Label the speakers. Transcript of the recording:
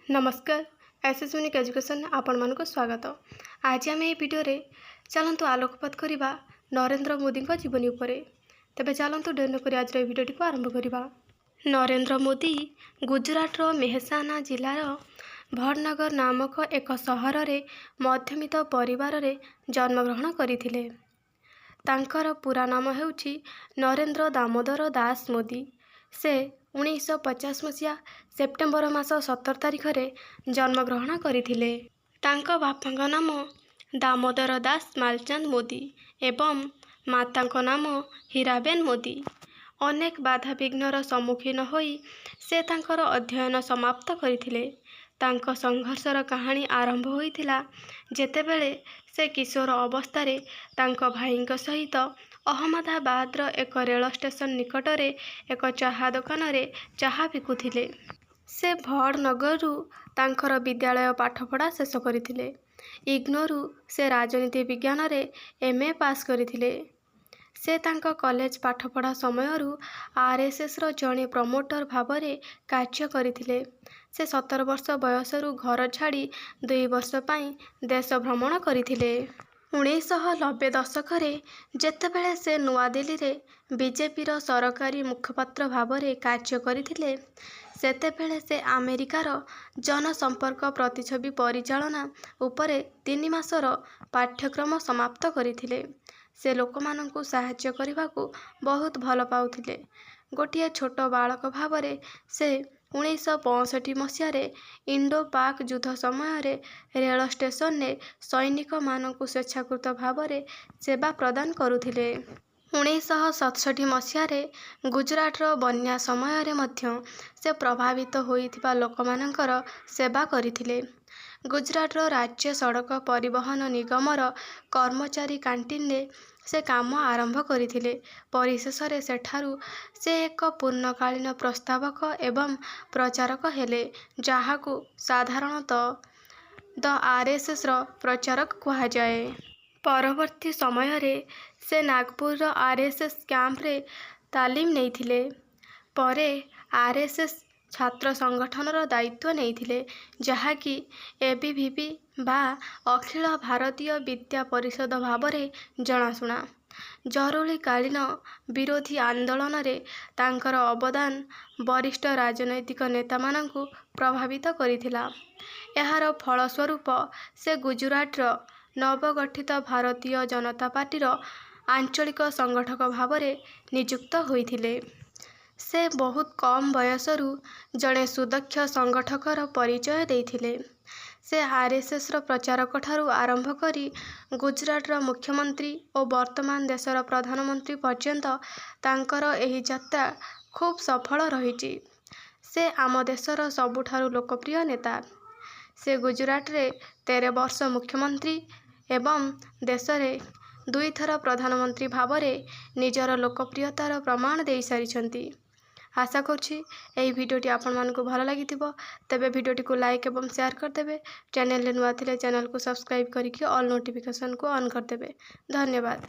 Speaker 1: नमस्कार SS unique education आपण मानक स्वागत। आज आम ये भिडियो चलतु आलोकपात करवा नरेंद्र मोदी जीवनी उपरे। तेबे चलतु डेर नक आज भिडियोटी को आरंभ करवा। नरेंद्र मोदी गुजरातर मेहसाना जिलार भटनगर नामक एक सहर रे मध्यमित परिवार रे जन्मग्रहण करथिले। तांकर पूरा नाम हेउछि नरेंद्र दामोदर दास मोदी। से 1950 मसीहा सेप्टेम्बर मास 17 तारिख रे जन्मग्रहण करथिले। तांका बापांका नाम दामोदर दास मालचंद मोदी एवं मातांका नाम हीराबेन मोदी। अनेक बाधा विघ्नर सम्मुखीन होई से तांकर अध्ययन समाप्त करथिले। तांका संघर्षर कहानी आरंभ होइथिला जेतेबेले से किशोर अवस्थारे तांका भाईंक सहित अहमदाबादर एक रेल स्टेशन निकटरे एक चाहा दुकान रे चाहा बिकुथिले। से भटनगरु तांकर विद्यालय पाठपढ़ा शेष करथिले। इग्नोरु से राजनीति विज्ञान रे एमए पास करथिले। से तांका कॉलेज पाठपढ़ा समयरु आरएसएस रो जणे प्रमोटर भावरे कार्य करथिले। से 17 वर्ष बयसरु घर छाड़ी 2 वर्ष पई देश भ्रमण करथिले। 1990 दशकरे जेतेबेले से नुआ दिल्ली रे बीजेपी रो सरकारी मुखपात्र भावरे कार्य करथिले सेतेबेले से अमेरिकार जनसंपर्क प्रतिछवि परिचालना उपरे 3 मासर पाठ्यक्रम समाप्त करथिले। से लोकमानंकु सहाय्य करबाकू बहुत भल पाउथिले। गोटिए छोट बालक भावरे से 1965 मसीह इंडो पाक युद्ध समय रेल स्टेशन ने सैनिक मानकु स्वेच्छाकृत भावरे सेवा प्रदान करुथिले। 1967 मसीह गुजरातर बन्या समय मध्य से प्रभावित होइथिबा लोकमानंकर सेवा करिथिले। गुजरातर राज्य सड़क परिवहन निगमर कर्मचारी कैंटीन ने से काम आरंभ करथिले। परिशेष रे सेठारु से एक पूर्णकालीन प्रस्तावक एवं प्रचारक हेले जहाकू साधारणतः द आरएसएस रो प्रचारक कहा जाए। परवर्ती समय रे से नागपुर आरएसएस कैंप रे तालीम नेइथिले। परे आरएसएस छात्र संगठनर दायित्व नेइथिले जहाकि एबीवीपी बा अखिल भारतीय विद्या परिषद भावरे जनाशुना। जरूरीकालीन विरोधी आंदोलन रे तांकर अवदान वरिष्ठ राजनैतिक नेता मानंकु प्रभावित करिथिला। एहार फलस्वरूप से गुजरातर नवगठित भारतीय जनता पार्टीर आंचलिक संगठक भावरे नियुक्त होइथिले। से बहुत कम बयसरु जड़े सुदक्ष संगठकर परिचय देइथिले। से आरएसएस रो प्रचारक ठारू आरंभ करी गुजरातर मुख्यमंत्री और वर्तमान देशर प्रधानमंत्री पर्यंत तांकर एही यात्रा खूब सफल रहिछि। से आम देशर सबुठारू लोकप्रिय नेता। से गुजरात रे 13 वर्ष मुख्यमंत्री एवं देश रे 2 थर प्रधानमंत्री भावरे निजर लोकप्रियतार प्रमाण दे सारिछंती। आशा करुछि एही भिडियोटी आपण मानकु भल लागिथिबो। तेबे भिडियोटी को लाइक एवं शेयर कर देबे। चैनल रे नुआ थिले चैनल को सब्सक्राइब करिकि ऑल नोटिफिकेशन को ऑन कर देबे। धन्यवाद।